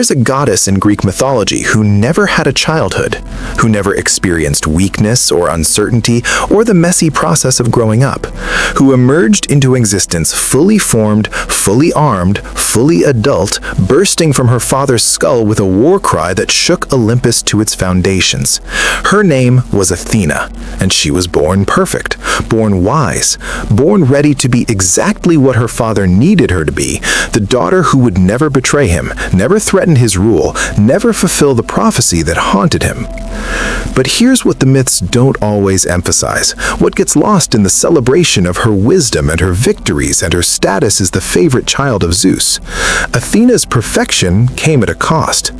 There's a goddess in Greek mythology who never had a childhood, who never experienced weakness or uncertainty or the messy process of growing up, who emerged into existence fully formed, fully armed, fully adult, bursting from her father's skull with a war cry that shook Olympus to its foundations. Her name was Athena, and she was born perfect, born wise, born ready to be exactly what her father needed her to be, the daughter who would never betray him, never threaten his rule, never fulfill the prophecy that haunted him. But here's what the myths don't always emphasize, what gets lost in the celebration of her wisdom and her victories and her status as the favorite child of Zeus. Athena's perfection came at a cost.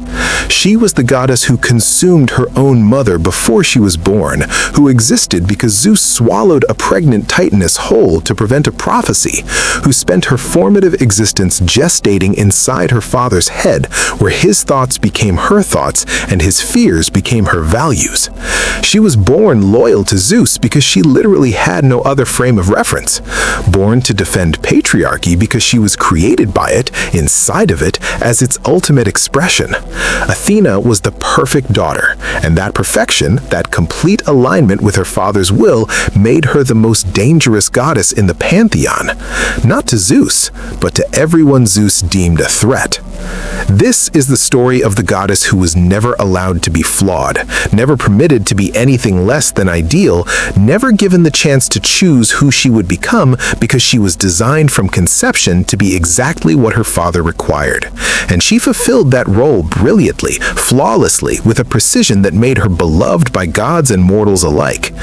She was the goddess who consumed her own mother before she was born, who existed because Zeus swallowed a pregnant titaness whole to prevent a prophecy, who spent her formative existence gestating inside her father's head, where his thoughts became her thoughts and his fears became her values. She was born loyal to Zeus because she literally had no other frame of reference, born to defend patriarchy because she was created by it, inside of it, as its ultimate expression. Athena was the perfect daughter, and that perfection, that complete alignment with her father's will, made her the most dangerous goddess in the pantheon. Not to Zeus, but to everyone Zeus deemed a threat. This is the story of the goddess who was never allowed to be flawed, never permitted to be anything less than ideal, never given the chance to choose who she would become because she was designed from conception to be exactly what her father required. And she fulfilled that role brilliantly, flawlessly, with a precision that made her beloved by gods and mortals alike.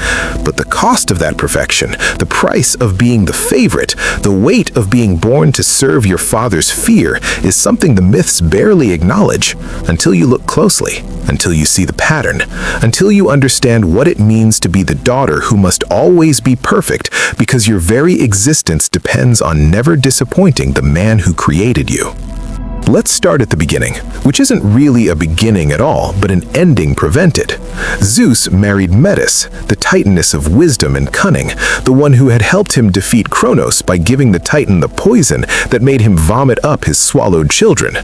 But the cost of that perfection, the price of being the favorite, the weight of being born to serve your father's fear, is something the myths barely acknowledge until you look closely, until you see the pattern, until you understand what it means to be the daughter who must always be perfect because your very existence depends on never disappointing the man who created you. Let's start at the beginning, which isn't really a beginning at all, but an ending prevented. Zeus married Metis, the titaness of wisdom and cunning, the one who had helped him defeat Kronos by giving the titan the poison that made him vomit up his swallowed children.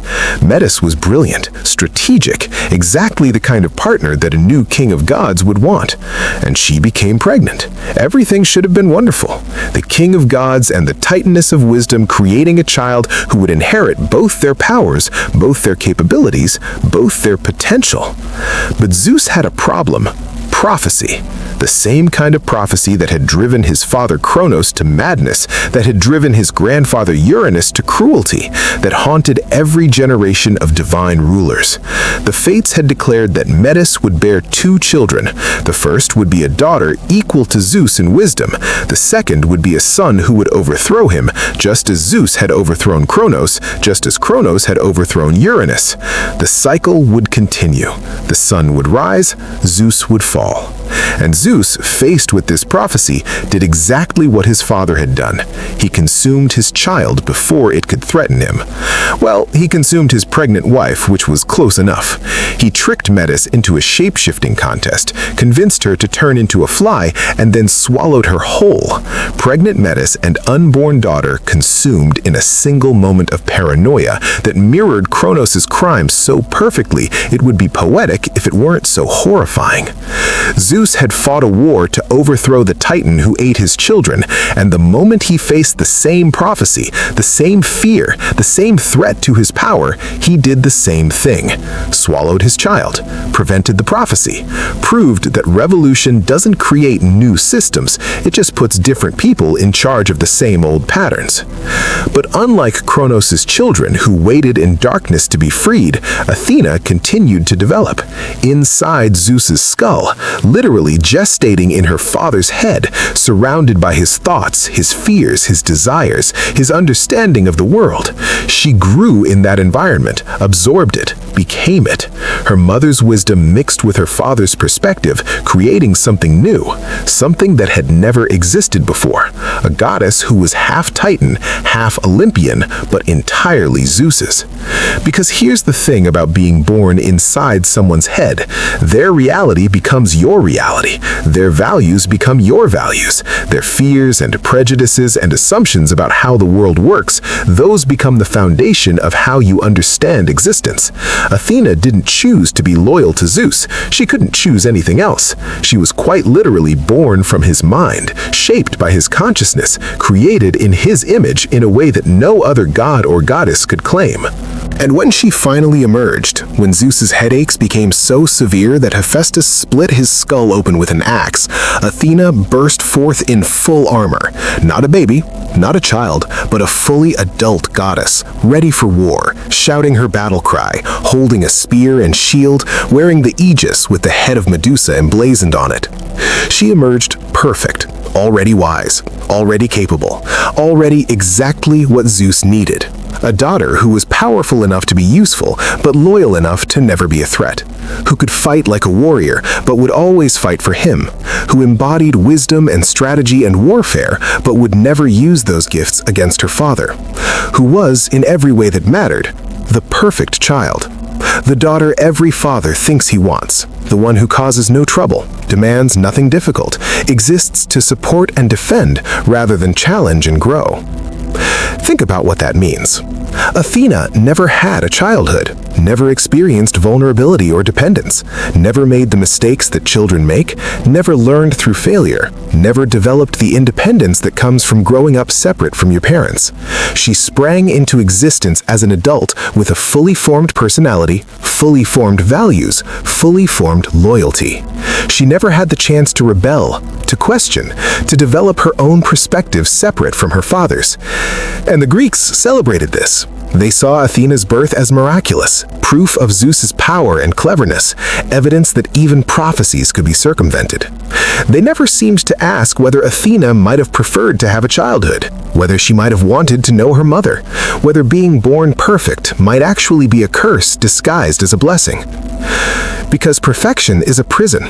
Metis was brilliant, strategic, exactly the kind of partner that a new king of gods would want. And she became pregnant. Everything should have been wonderful. The king of gods and the titaness of wisdom creating a child who would inherit both their powers, both their capabilities, both their potential. But Zeus had a problem: prophecy. The same kind of prophecy that had driven his father Kronos to madness, that had driven his grandfather Uranus to cruelty, that haunted every generation of divine rulers. The fates had declared that Metis would bear 2 children. The first would be a daughter equal to Zeus in wisdom. The second would be a son who would overthrow him, just as Zeus had overthrown Kronos, just as Kronos had overthrown Uranus. The cycle would continue. The sun would rise, Zeus would fall. And Zeus, faced with this prophecy, did exactly what his father had done. He consumed his child before it could threaten him. Well, he consumed his pregnant wife, which was close enough. He tricked Metis into a shape-shifting contest, convinced her to turn into a fly, and then swallowed her whole. Pregnant Metis and unborn daughter consumed in a single moment of paranoia that mirrored Kronos' crimes so perfectly it would be poetic if it weren't so horrifying. Zeus had fought a war to overthrow the titan who ate his children, and the moment he faced the same prophecy, the same fear, the same threat to his power, he did the same thing. Swallowed his child, prevented the prophecy, proved that revolution doesn't create new systems, it just puts different people in charge of the same old patterns. But unlike Kronos' children, who waited in darkness to be freed, Athena continued to develop. Inside Zeus's skull, literally gestating in her father's head, surrounded by his thoughts, his fears, his desires, his understanding of the world. She grew in that environment, absorbed it, became it. Her mother's wisdom mixed with her father's perspective, creating something new, something that had never existed before. A goddess who was half Titan, half Olympian, but entirely Zeus's. Because here's the thing about being born inside someone's head: their reality becomes your reality. Their values become your values. Their fears and prejudices and assumptions about how the world works, those become the foundation of how you understand existence. Athena didn't choose to be loyal to Zeus. She couldn't choose anything else. She was quite literally born from his mind, shaped by his consciousness, created in his image in a way that no other god or goddess could claim. And when she finally emerged, when Zeus's headaches became so severe that Hephaestus split his skull open with an axe, Athena burst forth in full armor. Not a baby, not a child, but a fully adult goddess, ready for war, shouting her battle cry, holding a spear and shield, wearing the aegis with the head of Medusa emblazoned on it. She emerged perfect, already wise, already capable, already exactly what Zeus needed. A daughter who was powerful enough to be useful, but loyal enough to never be a threat. Who could fight like a warrior, but would always fight for him. Who embodied wisdom and strategy and warfare, but would never use those gifts against her father. Who was, in every way that mattered, the perfect child. The daughter every father thinks he wants. The one who causes no trouble, demands nothing difficult, exists to support and defend rather than challenge and grow. Think about what that means. Athena never had a childhood, never experienced vulnerability or dependence, never made the mistakes that children make, never learned through failure, never developed the independence that comes from growing up separate from your parents. She sprang into existence as an adult with a fully formed personality, fully formed values, fully formed loyalty. She never had the chance to rebel, to question, to develop her own perspective separate from her father's. And the Greeks celebrated this. They saw Athena's birth as miraculous, proof of Zeus's power and cleverness, evidence that even prophecies could be circumvented. They never seemed to ask whether Athena might have preferred to have a childhood, whether she might have wanted to know her mother, whether being born perfect might actually be a curse disguised as a blessing. Because perfection is a prison.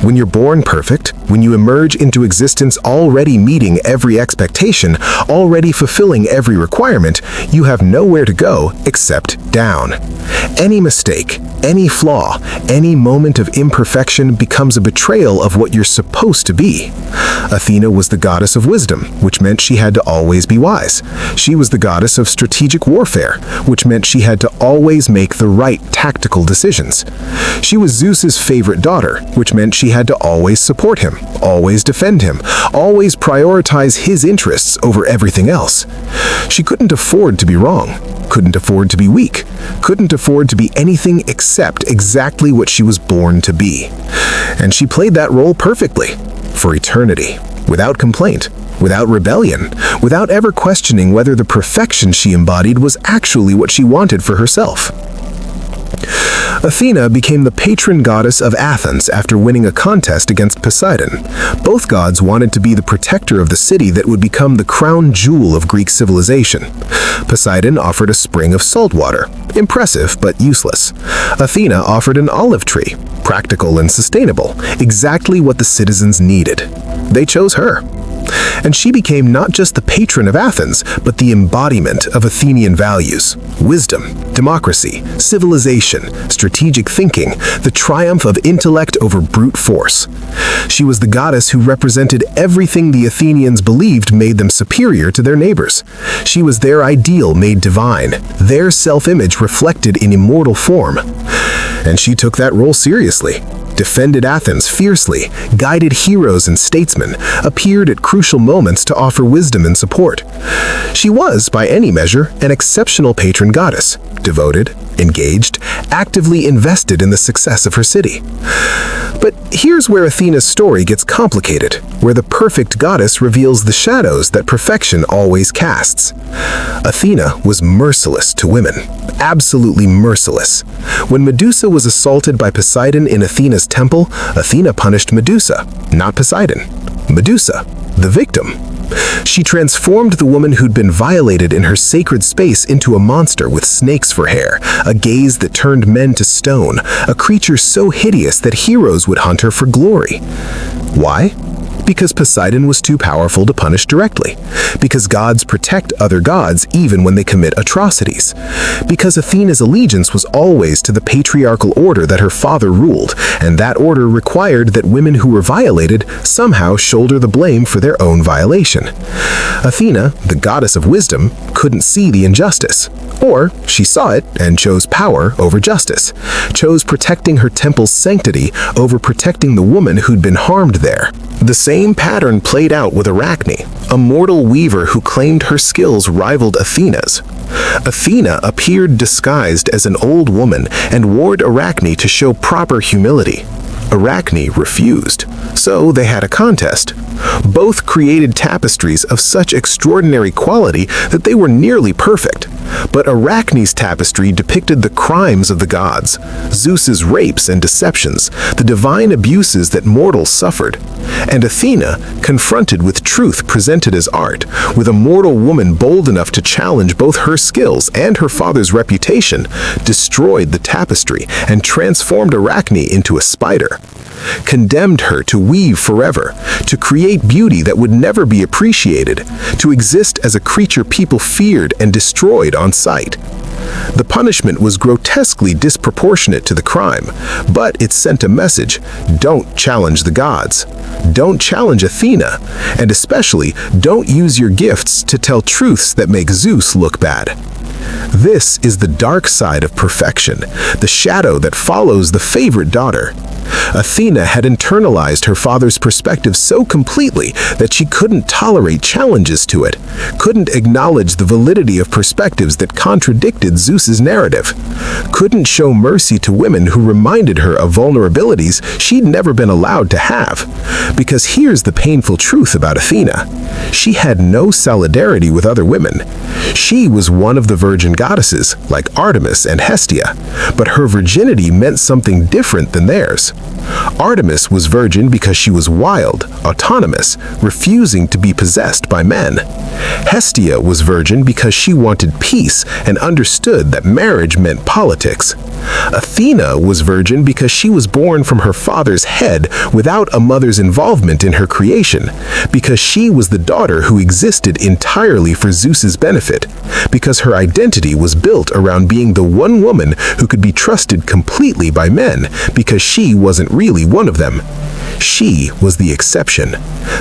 When you're born perfect, when you emerge into existence already meeting every expectation, already fulfilling every requirement, you have nowhere to go except down. Any mistake, any flaw, any moment of imperfection becomes a betrayal of what you're supposed to be. Athena was the goddess of wisdom, which meant she had to always be wise. She was the goddess of strategic warfare, which meant she had to always make the right tactical decisions. She was Zeus's favorite daughter, which meant she had to always support him, always defend him, always prioritize his interests over everything else. She couldn't afford to be wrong, couldn't afford to be weak, couldn't afford to be anything except exactly what she was born to be. And she played that role perfectly, for eternity, without complaint, without rebellion, without ever questioning whether the perfection she embodied was actually what she wanted for herself. Athena became the patron goddess of Athens after winning a contest against Poseidon. Both gods wanted to be the protector of the city that would become the crown jewel of Greek civilization. Poseidon offered a spring of salt water, impressive but useless. Athena offered an olive tree, practical and sustainable, exactly what the citizens needed. They chose her. And she became not just the patron of Athens, but the embodiment of Athenian values, wisdom, democracy, civilization, strategic thinking, the triumph of intellect over brute force. She was the goddess who represented everything the Athenians believed made them superior to their neighbors. She was their ideal made divine, their self-image reflected in immortal form. And she took that role seriously. Defended Athens fiercely, guided heroes and statesmen, appeared at crucial moments to offer wisdom and support. She was, by any measure, an exceptional patron goddess, devoted, engaged, actively invested in the success of her city. But here's where Athena's story gets complicated, where the perfect goddess reveals the shadows that perfection always casts. Athena was merciless to women, absolutely merciless. When Medusa was assaulted by Poseidon in Athena's temple, Athena punished Medusa, not Poseidon. Medusa, the victim. She transformed the woman who'd been violated in her sacred space into a monster with snakes for hair, a gaze that turned men to stone, a creature so hideous that heroes would hunt her for glory. Why? Because Poseidon was too powerful to punish directly. Because gods protect other gods even when they commit atrocities. Because Athena's allegiance was always to the patriarchal order that her father ruled, and that order required that women who were violated somehow shoulder the blame for their own violation. Athena, the goddess of wisdom, couldn't see the injustice. Or she saw it and chose power over justice, chose protecting her temple's sanctity over protecting the woman who'd been harmed there. The same pattern played out with Arachne, a mortal weaver who claimed her skills rivaled Athena's. Athena appeared disguised as an old woman and warned Arachne to show proper humility. Arachne refused, so they had a contest. Both created tapestries of such extraordinary quality that they were nearly perfect. But Arachne's tapestry depicted the crimes of the gods, Zeus's rapes and deceptions, the divine abuses that mortals suffered. And Athena, confronted with truth presented as art, with a mortal woman bold enough to challenge both her skills and her father's reputation, destroyed the tapestry and transformed Arachne into a spider. Condemned her to weave forever, to create beauty that would never be appreciated, to exist as a creature people feared and destroyed on sight. The punishment was grotesquely disproportionate to the crime, but it sent a message: don't challenge the gods. Don't challenge Athena, and especially don't use your gifts to tell truths that make Zeus look bad. This is the dark side of perfection, the shadow that follows the favorite daughter. Athena had internalized her father's perspective so completely that she couldn't tolerate challenges to it, couldn't acknowledge the validity of perspectives that contradicted Zeus's narrative, couldn't show mercy to women who reminded her of vulnerabilities she'd never been allowed to have. Because here's the painful truth about Athena: she had no solidarity with other women. She was one of the virgin goddesses, like Artemis and Hestia, but her virginity meant something different than theirs. Artemis was virgin because she was wild, autonomous, refusing to be possessed by men. Hestia was virgin because she wanted peace and understood that marriage meant politics. Athena was virgin because she was born from her father's head without a mother's involvement in her creation, because she was the daughter who existed entirely for Zeus's benefit, because her identity was built around being the one woman who could be trusted completely by men, because she wasn't really one of them. She was the exception,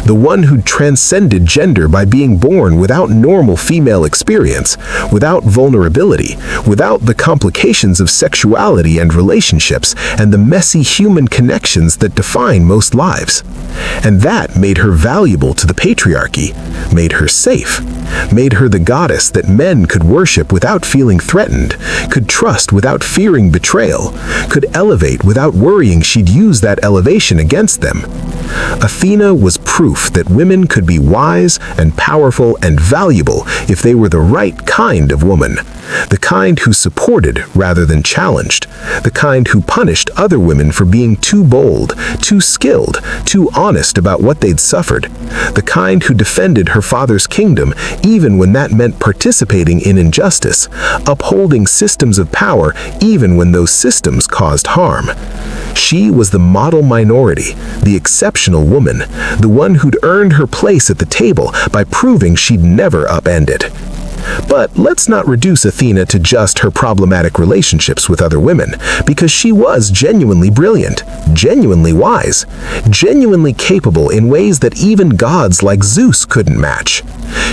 the one who transcended gender by being born without normal female experience, without vulnerability, without the complications of sexuality and relationships, and the messy human connections that define most lives. And that made her valuable to the patriarchy, made her safe, made her the goddess that men could worship without feeling threatened, could trust without fearing betrayal, could elevate without worrying she'd use that elevation against them. Athena was proof that women could be wise and powerful and valuable if they were the right kind of woman, the kind who supported rather than challenged, the kind who punished other women for being too bold, too skilled, too honest about what they'd suffered, the kind who defended her father's kingdom even when that meant participating in injustice, upholding systems of power even when those systems caused harm. She was the model minority, the exceptional woman, the one who'd earned her place at the table by proving she'd never upend it. But let's not reduce Athena to just her problematic relationships with other women, because she was genuinely brilliant, genuinely wise, genuinely capable in ways that even gods like Zeus couldn't match.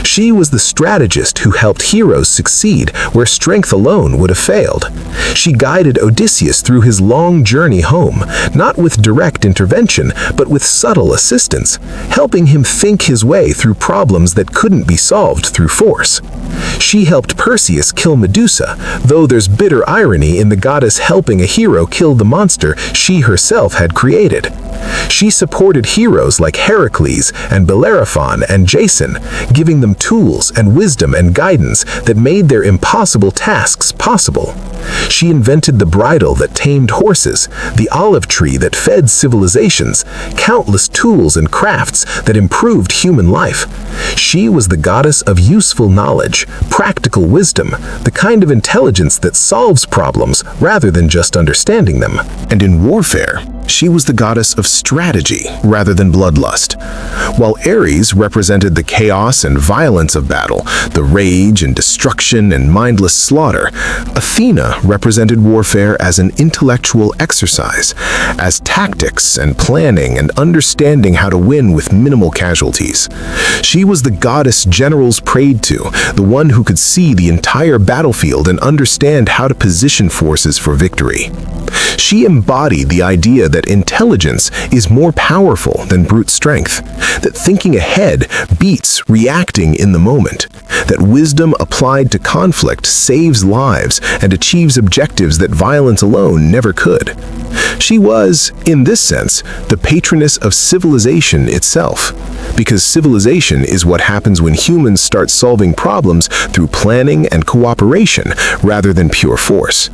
She was the strategist who helped heroes succeed where strength alone would have failed. She guided Odysseus through his long journey home, not with direct intervention, but with subtle assistance, helping him think his way through problems that couldn't be solved through force. She helped Perseus kill Medusa, though there's bitter irony in the goddess helping a hero kill the monster she herself had created. She supported heroes like Heracles and Bellerophon and Jason, giving them tools and wisdom and guidance that made their impossible tasks possible. She invented the bridle that tamed horses, the olive tree that fed civilizations, countless tools and crafts that improved human life. She was the goddess of useful knowledge, practical wisdom, the kind of intelligence that solves problems rather than just understanding them. And in warfare, she was the goddess of strategy rather than bloodlust. While Ares represented the chaos and violence of battle, the rage and destruction and mindless slaughter, Athena represented warfare as an intellectual exercise, as tactics and planning and understanding how to win with minimal casualties. She was the goddess generals prayed to, the one who could see the entire battlefield and understand how to position forces for victory. She embodied the idea that intelligence is more powerful than brute strength, that thinking ahead beats reacting in the moment, that wisdom applied to conflict saves lives and achieves objectives that violence alone never could. She was, in this sense, the patroness of civilization itself, because civilization is what happens when humans start solving problems through planning and cooperation rather than pure force.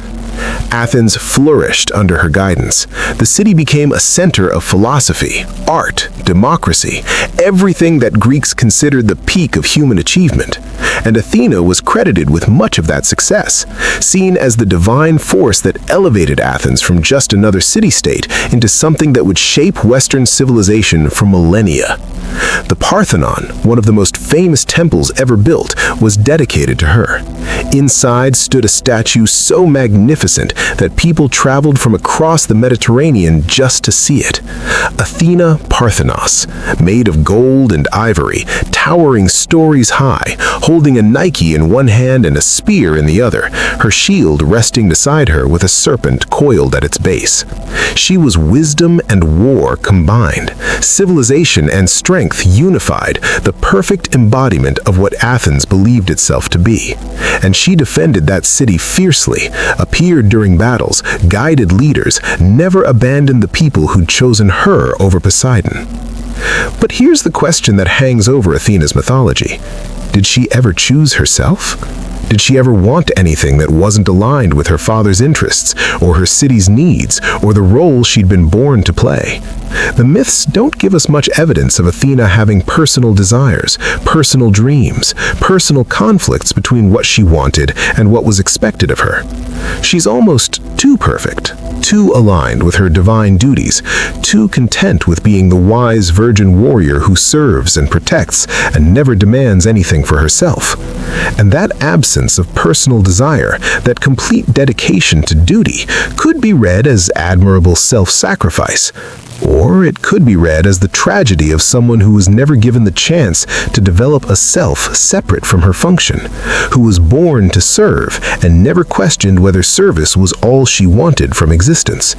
Athens flourished under her guidance. The city became a center of philosophy, art, democracy, everything that Greeks considered the peak of human achievement. And Athena was credited with much of that success, seen as the divine force that elevated Athens from just another city-state into something that would shape Western civilization for millennia. The Parthenon, one of the most famous temples ever built, was dedicated to her. Inside stood a statue so magnificent that people traveled from across the Mediterranean just to see it. Athena Parthenos, made of gold and ivory, towering stories high, holding a Nike in one hand and a spear in the other, her shield resting beside her with a serpent coiled at its base. She was wisdom and war combined, civilization and strength unified, the perfect embodiment of what Athens believed itself to be. And she defended that city fiercely, appeared during battles, guided leaders, never abandoned the people who'd chosen her over Poseidon. But here's the question that hangs over Athena's mythology. Did she ever choose herself? Did she ever want anything that wasn't aligned with her father's interests, or her city's needs, or the role she'd been born to play? The myths don't give us much evidence of Athena having personal desires, personal dreams, personal conflicts between what she wanted and what was expected of her. She's almost too perfect, too aligned with her divine duties, too content with being the wise virgin warrior who serves and protects and never demands anything for herself. And that absence of personal desire, that complete dedication to duty, could be read as admirable self-sacrifice. Or it could be read as the tragedy of someone who was never given the chance to develop a self separate from her function, who was born to serve and never questioned whether service was all she wanted from existence.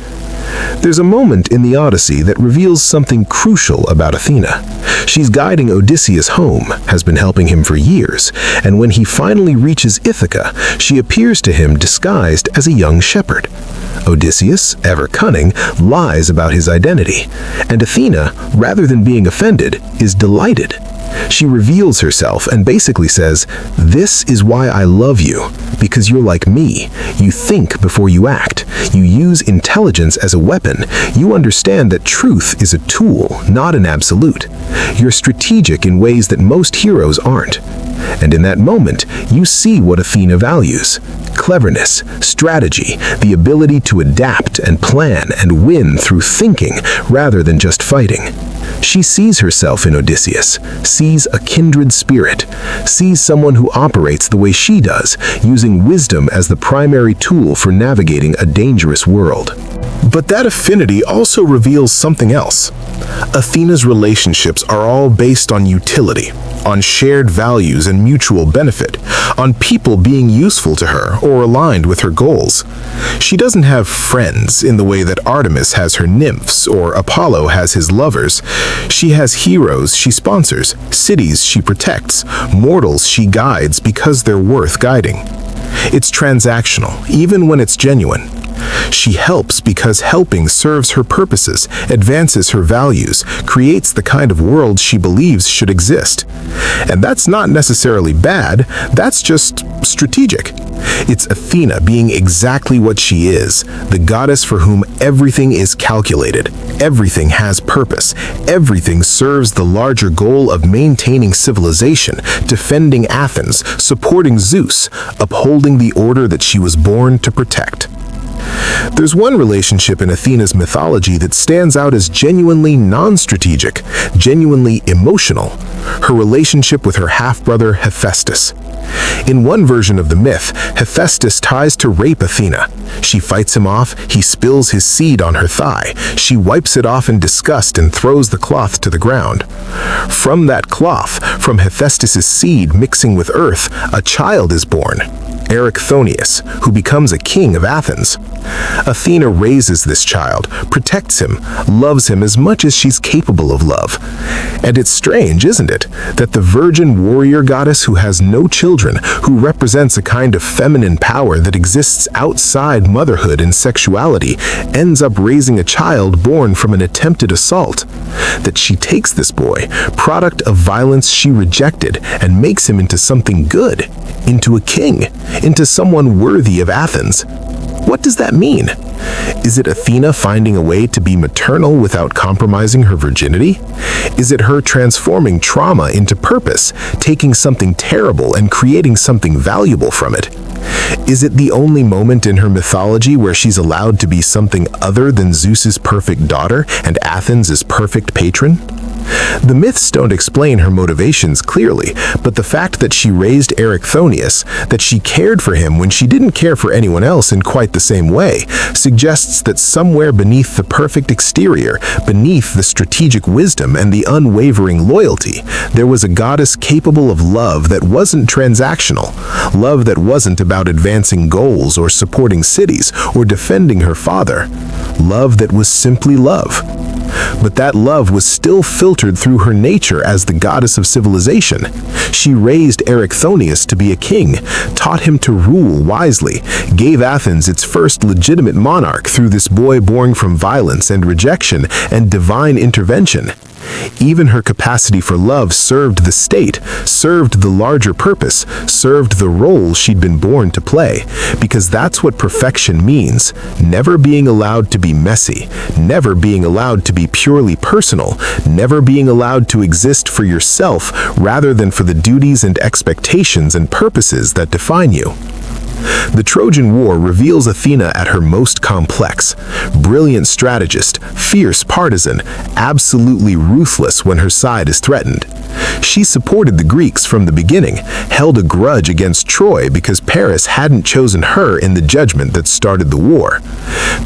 There's a moment in the Odyssey that reveals something crucial about Athena. She's guiding Odysseus home, has been helping him for years, and when he finally reaches Ithaca, she appears to him disguised as a young shepherd. Odysseus, ever cunning, lies about his identity, and Athena, rather than being offended, is delighted. She reveals herself and basically says, "This is why I love you, because you're like me. You think before you act. You use intelligence as a weapon. You understand that truth is a tool, not an absolute. You're strategic in ways that most heroes aren't." And in that moment, you see what Athena values: cleverness, strategy, the ability to adapt and plan and win through thinking rather than just fighting. She sees herself in Odysseus, sees a kindred spirit, sees someone who operates the way she does, using wisdom as the primary tool for navigating a dangerous world. But that affinity also reveals something else. Athena's relationships are all based on utility, on shared values and mutual benefit, on people being useful to her or aligned with her goals. She doesn't have friends in the way that Artemis has her nymphs or Apollo has his lovers. She has heroes she sponsors, cities she protects, mortals she guides because they're worth guiding. It's transactional, even when it's genuine. She helps because helping serves her purposes, advances her values, creates the kind of world she believes should exist. And that's not necessarily bad, that's just strategic. It's Athena being exactly what she is, the goddess for whom everything is calculated, everything has purpose, everything serves the larger goal of maintaining civilization, defending Athens, supporting Zeus, upholding the order that she was born to protect. There's one relationship in Athena's mythology that stands out as genuinely non-strategic, genuinely emotional: her relationship with her half-brother Hephaestus. In one version of the myth, Hephaestus tries to rape Athena. She fights him off, he spills his seed on her thigh. She wipes it off in disgust and throws the cloth to the ground. From that cloth, from Hephaestus' seed mixing with earth, a child is born, Erichthonius, who becomes a king of Athens. Athena raises this child, protects him, loves him as much as she's capable of love. And it's strange, isn't it, that the virgin warrior goddess who has no children, who represents a kind of feminine power that exists outside motherhood and sexuality, ends up raising a child born from an attempted assault. That she takes this boy, product of violence she rejected, and makes him into something good, into a king, into someone worthy of Athens. What does that mean? Is it Athena finding a way to be maternal without compromising her virginity? Is it her transforming trauma into purpose, taking something terrible and creating something valuable from it? Is it the only moment in her mythology where she's allowed to be something other than Zeus's perfect daughter and Athens' perfect patron? The myths don't explain her motivations clearly, but the fact that she raised Erichthonius, that she cared for him when she didn't care for anyone else in quite the same way, suggests that somewhere beneath the perfect exterior, beneath the strategic wisdom and the unwavering loyalty, there was a goddess capable of love that wasn't transactional, love that wasn't about advancing goals or supporting cities or defending her father, love that was simply love. But that love was still filtered through her nature as the goddess of civilization. She raised Erichthonius to be a king, taught him to rule wisely, gave Athens its first legitimate monarch through this boy born from violence and rejection and divine intervention. Even her capacity for love served the state, served the larger purpose, served the role she'd been born to play, because that's what perfection means: never being allowed to be messy, never being allowed to be purely personal, never being allowed to exist for yourself rather than for the duties and expectations and purposes that define you. The Trojan War reveals Athena at her most complex: brilliant strategist, fierce partisan, absolutely ruthless when her side is threatened. She supported the Greeks from the beginning, held a grudge against Troy because Paris hadn't chosen her in the judgment that started the war.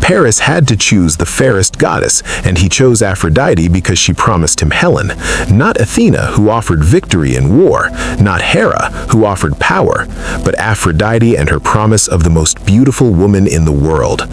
Paris had to choose the fairest goddess, and he chose Aphrodite because she promised him Helen, not Athena, who offered victory in war, not Hera, who offered power, but Aphrodite and her promise of the most beautiful woman in the world.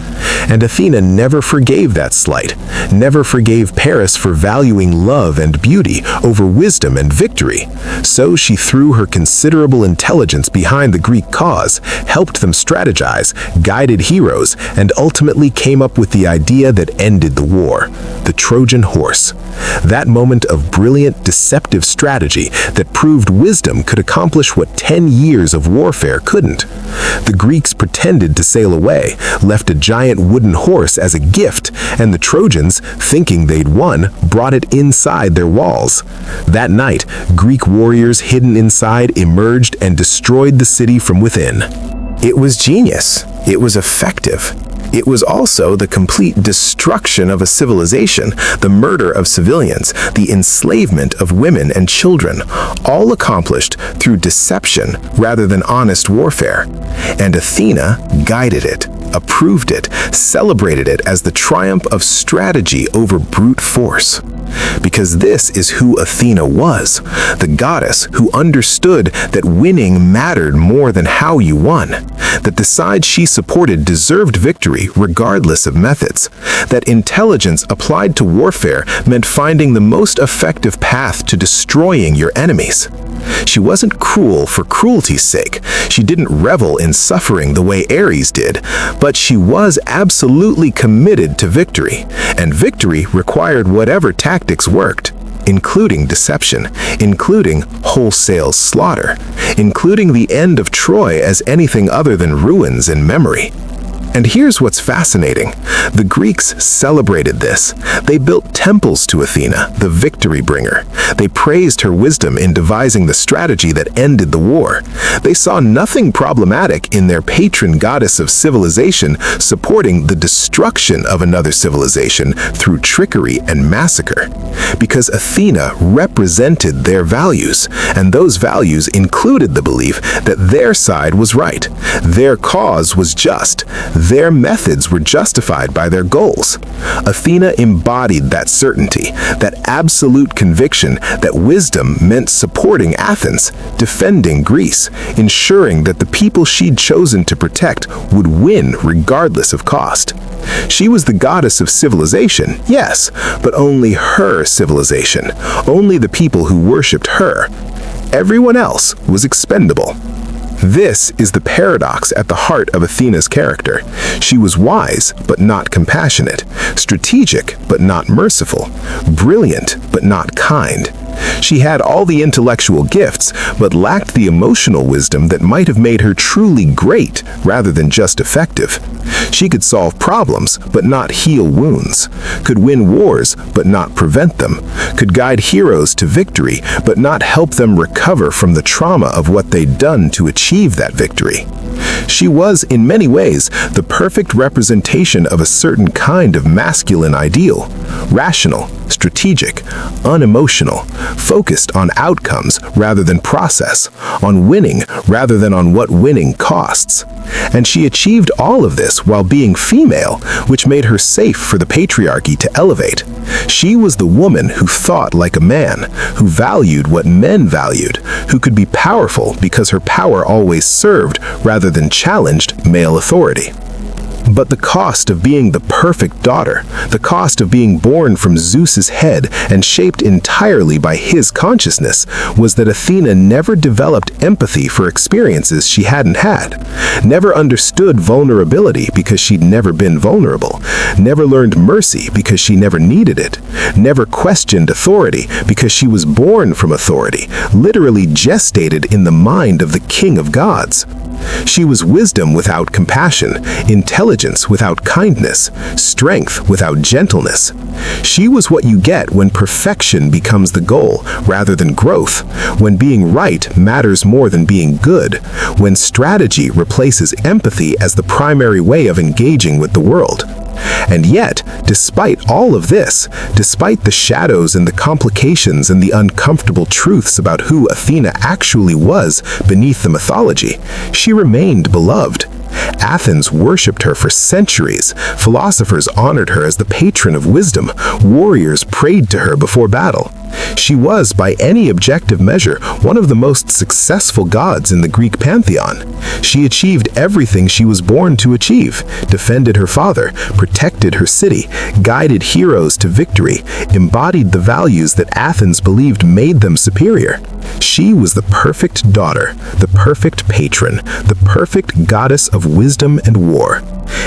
And Athena never forgave that slight, never forgave Paris for valuing love and beauty over wisdom and victory. So she threw her considerable intelligence behind the Greek cause, helped them strategize, guided heroes, and ultimately came up with the idea that ended the war: the Trojan horse. That moment of brilliant, deceptive strategy that proved wisdom could accomplish what 10 years of warfare couldn't. The Greeks pretended to sail away, left a giant wooden horse as a gift, and the Trojans, thinking they'd won, brought it inside their walls. That night, Greek warriors hidden inside emerged and destroyed the city from within. It was genius. It was effective. It was also the complete destruction of a civilization, the murder of civilians, the enslavement of women and children, all accomplished through deception rather than honest warfare. And Athena guided it, approved it, celebrated it as the triumph of strategy over brute force. Because this is who Athena was, the goddess who understood that winning mattered more than how you won, that the side she supported deserved victory regardless of methods, that intelligence applied to warfare meant finding the most effective path to destroying your enemies. She wasn't cruel for cruelty's sake. She didn't revel in suffering the way Ares did, but she was absolutely committed to victory, and victory required whatever tactics worked, including deception, including wholesale slaughter, including the end of Troy as anything other than ruins in memory. And here's what's fascinating. The Greeks celebrated this. They built temples to Athena, the victory bringer. They praised her wisdom in devising the strategy that ended the war. They saw nothing problematic in their patron goddess of civilization supporting the destruction of another civilization through trickery and massacre. Because Athena represented their values, and those values included the belief that their side was right, their cause was just, their methods were justified by their goals. Athena embodied that certainty, that absolute conviction that wisdom meant supporting Athens, defending Greece, ensuring that the people she'd chosen to protect would win regardless of cost. She was the goddess of civilization, yes, but only her civilization, only the people who worshipped her. Everyone else was expendable. This is the paradox at the heart of Athena's character. She was wise, but not compassionate, strategic, but not merciful, brilliant, but not kind. She had all the intellectual gifts, but lacked the emotional wisdom that might have made her truly great rather than just effective. She could solve problems, but not heal wounds, could win wars, but not prevent them, could guide heroes to victory, but not help them recover from the trauma of what they'd done to achieve that victory. She was, in many ways, the perfect representation of a certain kind of masculine ideal: rational, strategic, unemotional, focused on outcomes rather than process, on winning rather than on what winning costs. And she achieved all of this while being female, which made her safe for the patriarchy to elevate. She was the woman who thought like a man, who valued what men valued, who could be powerful because her power always served rather than challenged male authority. But the cost of being the perfect daughter, the cost of being born from Zeus's head and shaped entirely by his consciousness, was that Athena never developed empathy for experiences she hadn't had, never understood vulnerability because she'd never been vulnerable, never learned mercy because she never needed it, never questioned authority because she was born from authority, literally gestated in the mind of the king of gods. She was wisdom without compassion, intelligence without kindness, strength without gentleness. She was what you get when perfection becomes the goal rather than growth, when being right matters more than being good, when strategy replaces empathy as the primary way of engaging with the world. And yet, despite all of this, despite the shadows and the complications and the uncomfortable truths about who Athena actually was beneath the mythology, she remained beloved. Athens worshipped her for centuries. Philosophers honored her as the patron of wisdom. Warriors prayed to her before battle. She was, by any objective measure, one of the most successful gods in the Greek pantheon. She achieved everything she was born to achieve, defended her father, protected her city, guided heroes to victory, embodied the values that Athens believed made them superior. She was the perfect daughter, the perfect patron, the perfect goddess of wisdom and war.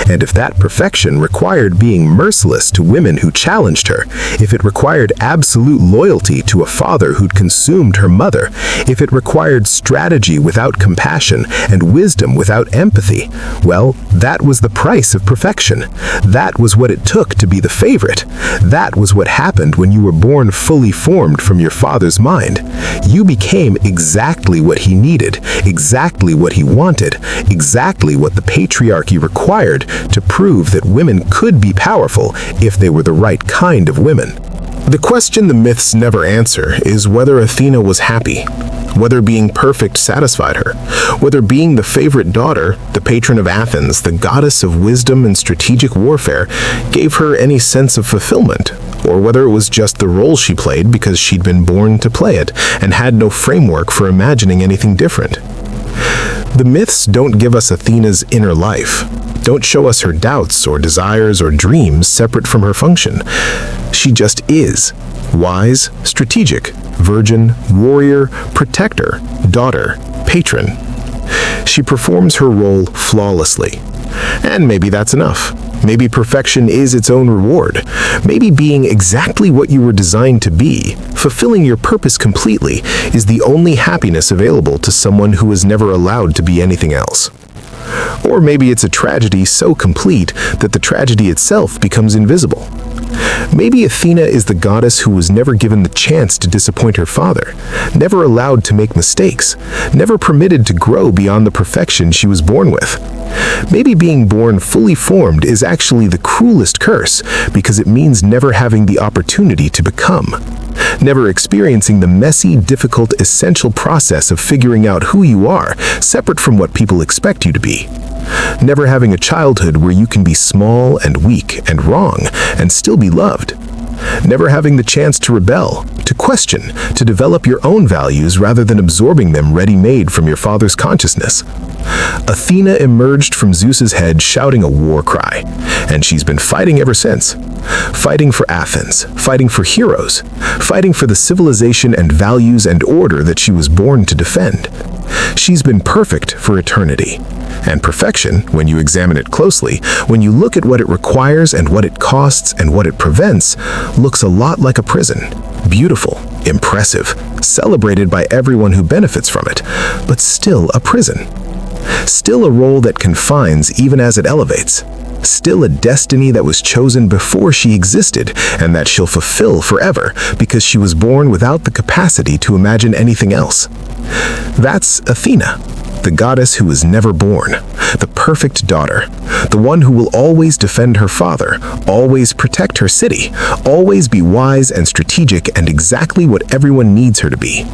And if that perfection required being merciless to women who challenged her, if it required absolute loyalty to a father who'd consumed her mother, if it required strategy without compassion and wisdom without empathy, well, that was the price of perfection. That was what it took to be the favorite. That was what happened when you were born fully formed from your father's mind. You became exactly what he needed, exactly what he wanted, exactly what the patriarchy required to prove that women could be powerful if they were the right kind of women. The question the myths never answer is whether Athena was happy, whether being perfect satisfied her, whether being the favorite daughter, the patron of Athens, the goddess of wisdom and strategic warfare, gave her any sense of fulfillment, or whether it was just the role she played because she'd been born to play it and had no framework for imagining anything different. The myths don't give us Athena's inner life, don't show us her doubts or desires or dreams separate from her function. She just is. Wise, strategic, virgin, warrior, protector, daughter, patron. She performs her role flawlessly. And maybe that's enough. Maybe perfection is its own reward. Maybe being exactly what you were designed to be, fulfilling your purpose completely, is the only happiness available to someone who was never allowed to be anything else. Or maybe it's a tragedy so complete that the tragedy itself becomes invisible. Maybe Athena is the goddess who was never given the chance to disappoint her father, never allowed to make mistakes, never permitted to grow beyond the perfection she was born with. Maybe being born fully formed is actually the cruelest curse because it means never having the opportunity to become, never experiencing the messy, difficult, essential process of figuring out who you are, separate from what people expect you to be. Never having a childhood where you can be small and weak and wrong and still be loved. Never having the chance to rebel, to question, to develop your own values rather than absorbing them ready-made from your father's consciousness. Athena emerged from Zeus's head shouting a war cry, and she's been fighting ever since. Fighting for Athens, fighting for heroes, fighting for the civilization and values and order that she was born to defend. She's been perfect for eternity. And perfection, when you examine it closely, when you look at what it requires and what it costs and what it prevents, looks a lot like a prison. Beautiful, impressive, celebrated by everyone who benefits from it, but still a prison. Still a role that confines even as it elevates. Still a destiny that was chosen before she existed and that she'll fulfill forever because she was born without the capacity to imagine anything else. That's Athena, the goddess who was never born, the perfect daughter, the one who will always defend her father, always protect her city, always be wise and strategic and exactly what everyone needs her to be.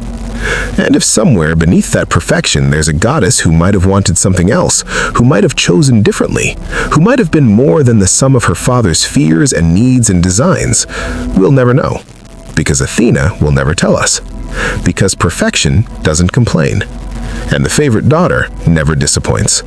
And if somewhere beneath that perfection there's a goddess who might have wanted something else, who might have chosen differently, who might have been more than the sum of her father's fears and needs and designs, we'll never know. Because Athena will never tell us. Because perfection doesn't complain. And the favorite daughter never disappoints.